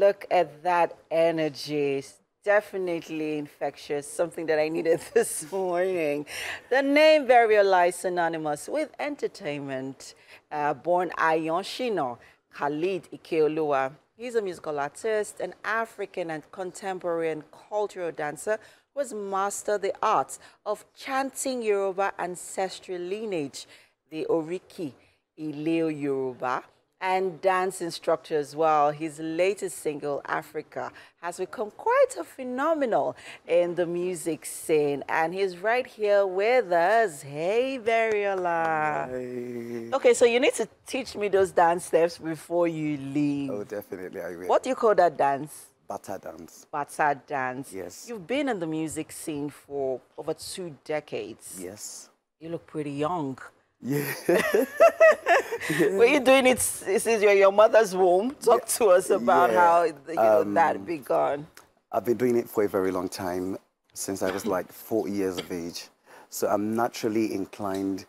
Look at that energy. It's definitely infectious, something that I needed this morning. The name Beriola is synonymous with entertainment. Born Ayon Shino Khalid Ikeoluwa. He's a musical artist, an African and contemporary and cultural dancer who has mastered the art of chanting Yoruba ancestral lineage, the Oriki Ileo Yoruba, and dance instructor as well. His latest single, Africa, has become quite a phenomenal in the music scene. And he's right here with us. Hey, Beriola. Hey. Okay, so you need to teach me those dance steps before you leave. Oh, definitely, I will. What do you call that dance? Bata dance. Bata dance. Yes. You've been in the music scene for over 2 decades. Yes. You look pretty young. Yeah. Were you doing it since you're in your mother's womb? Talk to us about how that began. I've been doing it for a very long time, since I was like 4 years of age. So I'm naturally inclined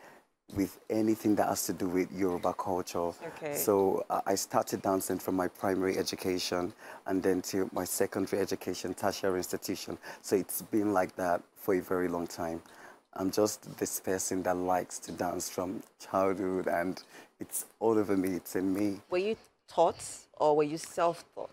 with anything that has to do with Yoruba culture. Okay. So I started dancing from my primary education and then to my secondary education, tertiary institution. So it's been like that for a very long time. I'm just this person that likes to dance from childhood, and it's all over me, it's in me. Were you taught or were you self-taught?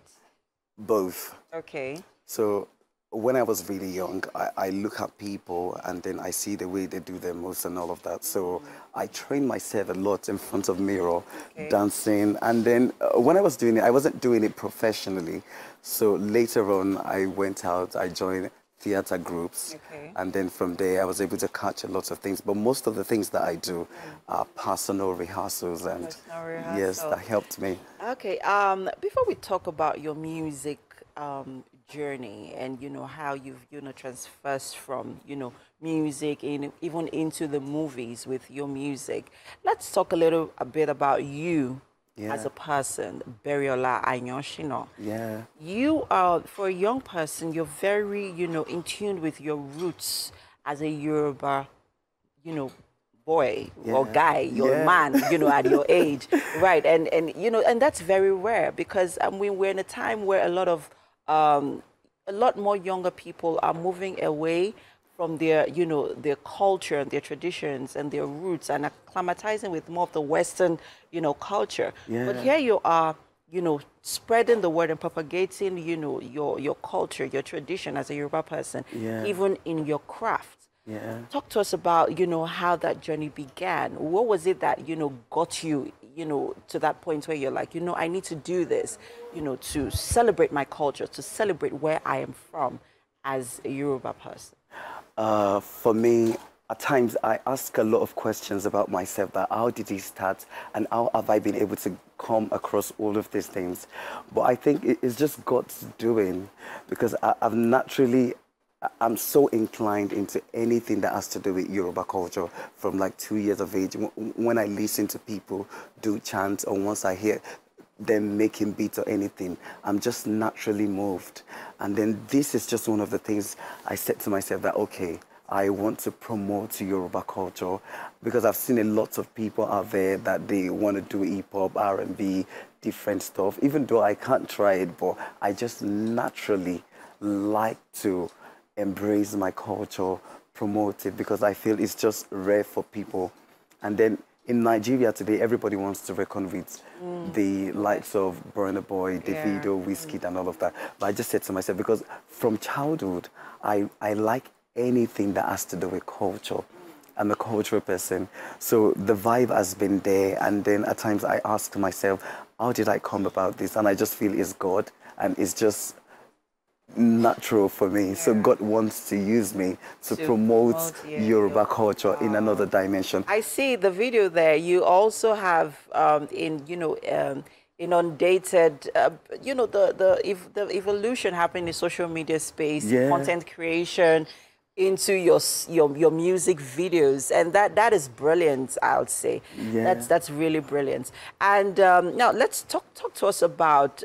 Both. Okay. So when I was really young, I look at people and then I see the way they do their moves and all of that. So I trained myself a lot in front of mirror, dancing. And then when I was doing it, I wasn't doing it professionally. So later on, I went out, I joined theater groups, and then from there I was able to catch a lot of things, but most of the things that I do are personal rehearsals, and yes, that helped me. Okay, before we talk about your music journey and how you've transversed from music and even into the movies with your music, let's talk a bit about you. As a person, Beriola Ayanshino. Yeah. You are, for a young person, you're very, in tune with your roots as a Yoruba, boy or guy, your man, at your age, right? And that's very rare because we're in a time where a lot more younger people are moving away from their, their culture and their traditions and their roots and acclimatizing with more of the Western, culture. But here you are, spreading the word and propagating, your culture, your tradition as a Yoruba person, even in your craft. Talk to us about, how that journey began. What was it that, got you, to that point where you're like, I need to do this, to celebrate my culture, to celebrate where I am from as a Yoruba person? For me, at times I ask a lot of questions about myself, that how did it start and how have I been able to come across all of these things. But I think it's just God's doing, because I'm so inclined into anything that has to do with Yoruba culture from like 2 years of age. When I listen to people do chants, or once I hear them making beats or anything, I'm just naturally moved. And then this is just one of the things I said to myself, that okay, I want to promote Yoruba culture, because I've seen a lot of people out there that they want to do hip-hop, R&B, different stuff, even though I can't try it, but I just naturally like to embrace my culture, promote it, because I feel it's just rare for people. And then in Nigeria today, everybody wants to reckon with the likes of Burna Boy, Davido, Wizkid, and all of that. But I just said to myself, because from childhood, I like anything that has to do with culture. I'm a cultural person. So the vibe has been there. And then at times I ask myself, how did I come about this? And I just feel it's God, and it's just natural for me. So God wants to use me to promote Yoruba culture in another dimension. I see the video there. You also have inundated, the evolution happening in social media space, content creation into your music videos, and that is brilliant. I'll say that's really brilliant. And now let's talk to us about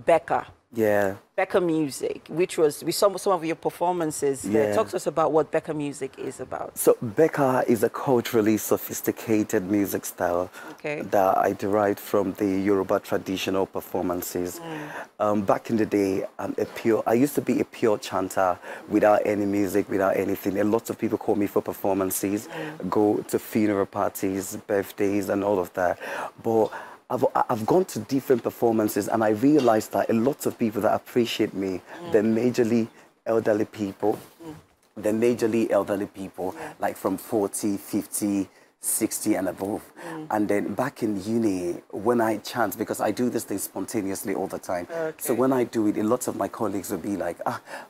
Becca. Yeah. Becca Music, which was, we saw some of your performances there. Yeah. Talk to us about what Becca Music is about. So Becca is a culturally sophisticated music style that I derived from the Yoruba traditional performances. Back in the day, I used to be a pure chanter without any music, without anything. A lot of people call me for performances, go to funeral parties, birthdays, and all of that. But I've gone to different performances, and I realized that a lot of people that appreciate me, they're majorly elderly people. They're majorly elderly people, like from 40, 50, 60 and above. And then back in uni, when I chant, because I do this thing spontaneously all the time. So when I do it, a lot of my colleagues will be like,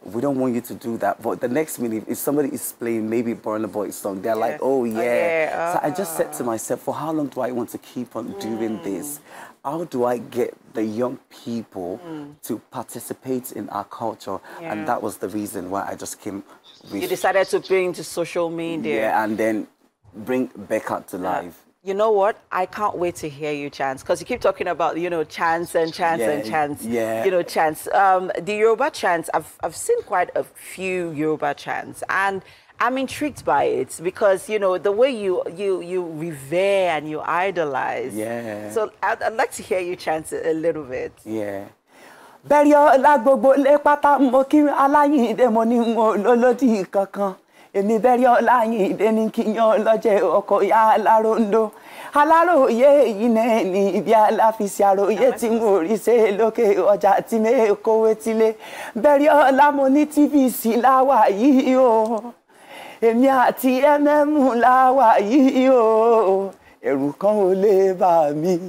we don't want you to do that. But the next minute, if somebody is playing maybe Burna Boy's song, they're like, oh yeah. So I just said to myself, for how long do I want to keep on doing this? How do I get the young people to participate in our culture? And that was the reason why I just came with... You decided to bring to social media. Yeah, and then bring Becca to life. You know what? I can't wait to hear you chants, because you keep talking about, you know, chants and chants and chants. Yeah. You know, chants. The Yoruba chants, I've seen quite a few Yoruba chants, and I'm intrigued by it because, you know, the way you revere and you idolize. Yeah. So I'd like to hear you chant a little bit. Yeah. Beriola gbogbo le pata mo ki alayinde mo ni olodi kankan. Èmi Beriola yinde ni kiyan loje oko ya larondo. Alaroye yine ni bi alafisi aroye tí mo rí ṣe lókè ọjà tí me ko wetile. Beriola mo ni TV si lawa yi o. Èmi àti la wà yìí o. Ẹ̀rù kan ò lè bà mí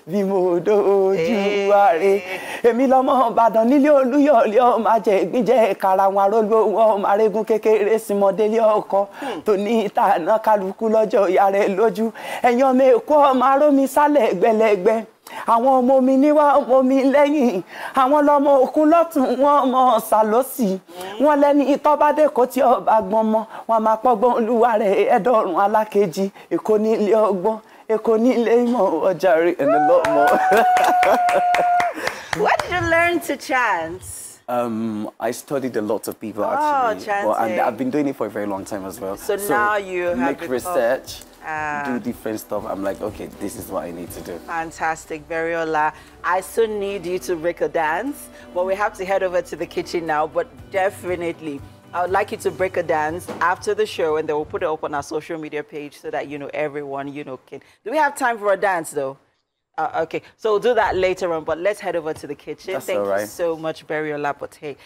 bí mo dojú àre. Èmi lọ́mọ Ìbàdàn nílé Olúyọ̀lé ọmọ àjẹgbíjẹ kara wọn arólú ọmọ arégún kékeré símọdélé ọkọ tó ní ìtànà kálukú lọ́jọ́ ìyá rẹ̀ lójú. Ẹ̀yin ọmọ Èkó ọmọ arómi sálẹ̀ gbẹlẹgbẹ. Àwọn ọmọ mi níwá ọmọ mi lẹ́yìn, àwọn lọ́mọ òkun lọ́tún wọn mọ sàlọ́sì. Wọ́n lẹ́ni ìtọ́bádé kò tí ọba gbọ́n mọ́, wọ́n máa pọ́gbọ́n olúwa rẹ̀ ẹ̀dọ̀rùn alákejì. Èkó ní ilé ọgbọ́n, Èkó ní ilé ìmọ̀ ọjàre, and a lot more. Where did you learn to chant? I studied a lot of people actually, and I've been doing it for a very long time as well. So now you have make research, do different stuff. I'm like, okay, this is what I need to do. Fantastic, Beriola. I still need you to break a dance, but we have to head over to the kitchen now. But definitely, I would like you to break a dance after the show, and then we'll put it up on our social media page so that, you know, everyone, you know, can. Do we have time for a dance though? Okay, so we'll do that later on, but let's head over to the kitchen. That's Thank you so much, Beriola. But hey,